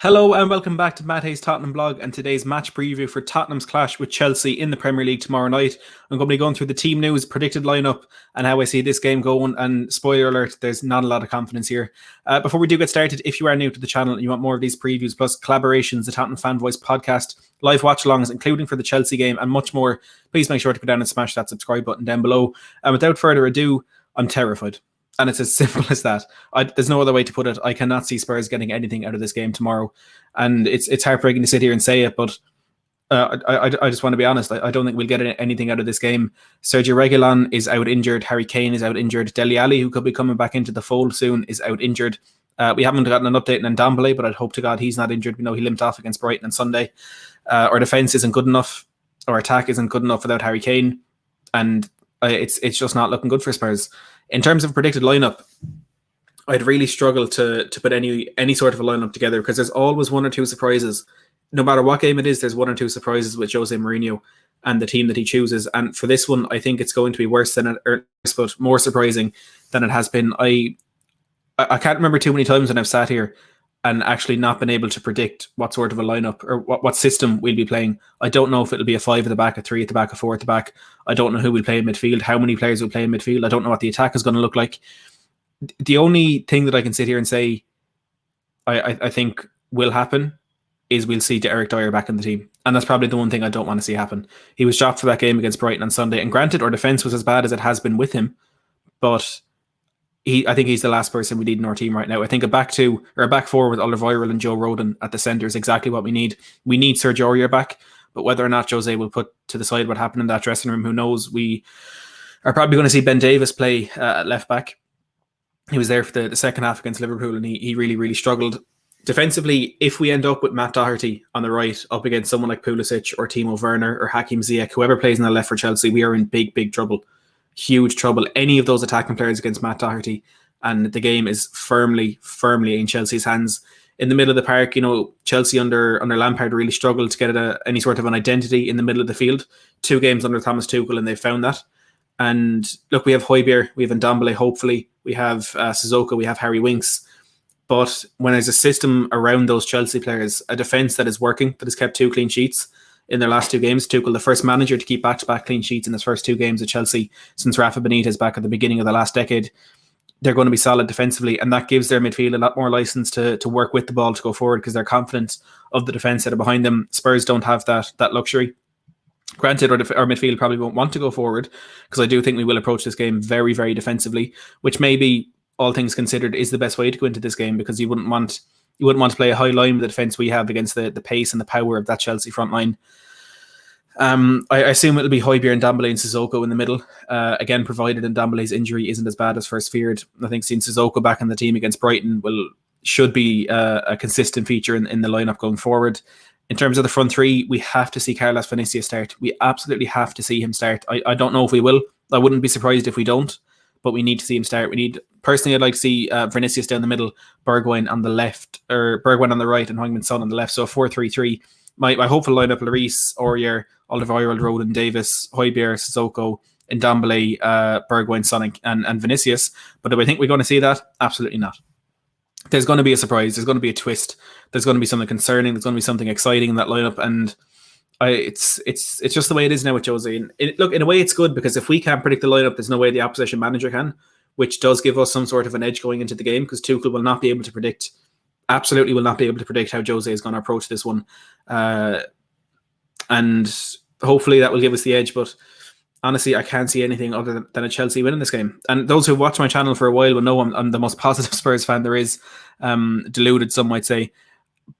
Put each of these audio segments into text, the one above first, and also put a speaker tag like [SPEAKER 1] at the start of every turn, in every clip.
[SPEAKER 1] Hello and welcome back to Matt Hayes Tottenham blog and today's match preview for Tottenham's clash with Chelsea in the Premier League tomorrow night. I'm going to be going through the team news, predicted lineup, and how I see this game going. And spoiler alert, there's not a lot of confidence here. Before we do get started, if you are new to the channel and you want more of these previews plus collaborations, the Tottenham Fan Voice podcast, live watch-alongs, including for the Chelsea game and much more, please make sure to go down and smash that subscribe button down below. And without further ado, I'm terrified. And it's as simple as that. There's no other way to put it. I cannot see Spurs getting anything out of this game tomorrow. And it's heartbreaking to sit here and say it, but I just want to be honest. I don't think we'll get anything out of this game. Sergio Reguilon is out injured. Harry Kane is out injured. Dele Alli, who could be coming back into the fold soon, is out injured. We haven't gotten an update on Ndombele, but I'd hope to God he's not injured. We know he limped off against Brighton on Sunday. Our defence isn't good enough. Our attack isn't good enough without Harry Kane. And it's just not looking good for Spurs. In terms of predicted lineup, I'd really struggle to put any sort of a lineup together because there's always one or two surprises. No matter what game it is, there's one or two surprises with Jose Mourinho and the team that he chooses. And for this one, I think it's going to be worse than it, but more surprising than it has been. I can't remember too many times when I've sat here and actually not been able to predict what sort of a lineup or what system we'll be playing. I don't know if it'll be a 5 at the back, a 3 at the back, a 4 at the back. I don't know who will play in midfield, how many players will play in midfield. I don't know what the attack is going to look like. The only thing that I can sit here and say I think will happen is we'll see Eric Dyer back in the team. And that's probably the one thing I don't want to see happen. He was dropped for that game against Brighton on Sunday. And granted, our defence was as bad as it has been with him, but I think he's the last person we need in our team right now. I think a back four with Alderweireld and Joe Rodon at the centre is exactly what we need. We need Sergio Aurier back, but whether or not Jose will put to the side what happened in that dressing room, who knows? We are probably going to see Ben Davies play at left back. He was there for the second half against Liverpool, and he really, really struggled. Defensively, if we end up with Matt Doherty on the right up against someone like Pulisic or Timo Werner or Hakim Ziyech, whoever plays on the left for Chelsea, we are in big, big trouble. Huge trouble. Any of those attacking players against Matt Doherty, and the game is firmly in Chelsea's hands. In the middle of the park, Chelsea under Lampard really struggled to get any sort of an identity in the middle of the field. 2 games under Thomas Tuchel, and they found that. And look, we have Højbjerg, we have Ndombele, hopefully. We have Sissoko, we have Harry Winks. But when there's a system around those Chelsea players, a defence that is working, that has kept 2 clean sheets in their last 2 games. Tuchel, the first manager to keep back-to-back clean sheets in his first 2 games at Chelsea since Rafa Benitez back at the beginning of the last decade. They're going to be solid defensively, and that gives their midfield a lot more license to work with the ball to go forward because they're confident of the defence that are behind them. Spurs don't have that luxury. Granted, our midfield probably won't want to go forward because I do think we will approach this game very, very defensively, which maybe, all things considered, is the best way to go into this game because you wouldn't want to play a high line with the defence we have against the pace and the power of that Chelsea front line. I assume it'll be Højbjerg, Ndombele and Sissoko in the middle. Again, provided Ndombele's injury isn't as bad as first feared. I think seeing Sissoko back in the team against Brighton should be a consistent feature in the lineup going forward. In terms of the front 3, we have to see Carlos Vinicius start. We absolutely have to see him start. I don't know if we will. I wouldn't be surprised if we don't, but we need to see him start. Personally, I'd like to see Vinicius down the middle, Bergwijn on the left, or Bergwijn on the right, and Heung-min Son on the left. So a 4-3-3. My hopeful lineup: Lloris, Aurier, Alderweireld, Rodon, Davies, Højbjerg, Sissoko, Ndombele, Bergwijn, Son, and Vinicius. But do I think we're going to see that? Absolutely not. There's going to be a surprise. There's going to be a twist. There's going to be something concerning. There's going to be something exciting in that lineup, and it's just the way it is now with Jose. And look, in a way, it's good because if we can't predict the lineup, there's no way the opposition manager can, which does give us some sort of an edge going into the game because Tuchel will not be able to predict. Absolutely, will not be able to predict how Jose is going to approach this one, and hopefully that will give us the edge. But honestly, I can't see anything other than a Chelsea win in this game. And those who watch my channel for a while will know I'm the most positive Spurs fan there is. Deluded, some might say.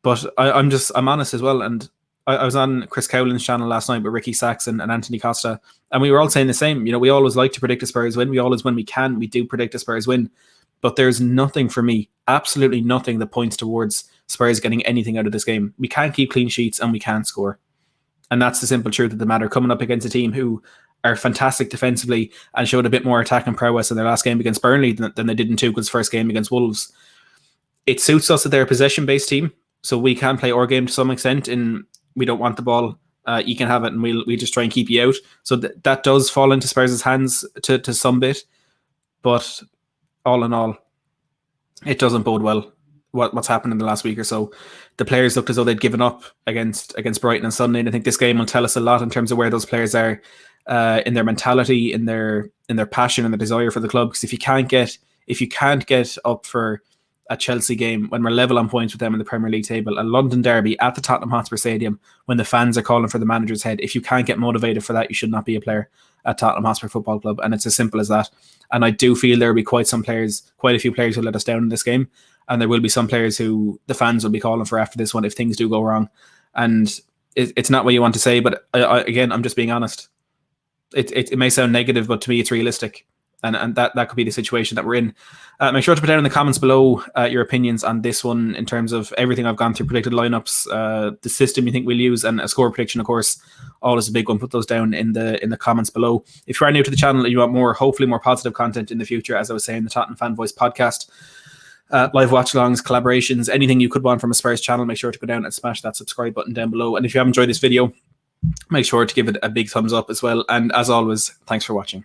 [SPEAKER 1] But I'm honest as well. And I was on Chris Cowlin's channel last night with Ricky Sachs and Anthony Costa. And we were all saying the same. We always like to predict a Spurs win. We always, when we can, we do predict a Spurs win. But there's nothing for me, absolutely nothing that points towards Spurs getting anything out of this game. We can't keep clean sheets and we can't score. And that's the simple truth of the matter. Coming up against a team who are fantastic defensively and showed a bit more attacking prowess in their last game against Burnley than they did in Tuchel's first game against Wolves. It suits us that they're a possession-based team, so we can play our game to some extent, and we don't want the ball. You can have it, and we'll just try and keep you out. So that does fall into Spurs' hands to some bit, but all in all, it doesn't bode well. what's happened in the last week or so. The players looked as though they'd given up against Brighton on Sunday, and I think this game will tell us a lot in terms of where those players are in their mentality, in their passion and their desire for the club. Because if you can't get up for a Chelsea game when we're level on points with them in the Premier League table, a London derby at the Tottenham Hotspur Stadium when the fans are calling for the manager's head, if you can't get motivated for that, you should not be a player at Tottenham Hotspur Football Club. And it's as simple as that. And I do feel there will be quite a few players who let us down in this game. And there will be some players who the fans will be calling for after this one if things do go wrong. And it's not what you want to say, but again, I'm just being honest. It may sound negative, but to me, it's realistic. And that could be the situation that we're in. Make sure to put down in the comments below your opinions on this one in terms of everything I've gone through, predicted lineups, the system you think we'll use, and a score prediction, of course. Always a big one. Put those down in the comments below. If you are new to the channel and you want hopefully more positive content in the future, as I was saying, the Tottenham Fan Voice podcast, live watch-alongs, collaborations, anything you could want from a Spurs channel, make sure to go down and smash that subscribe button down below. And if you have enjoyed this video, make sure to give it a big thumbs up as well. And as always, thanks for watching.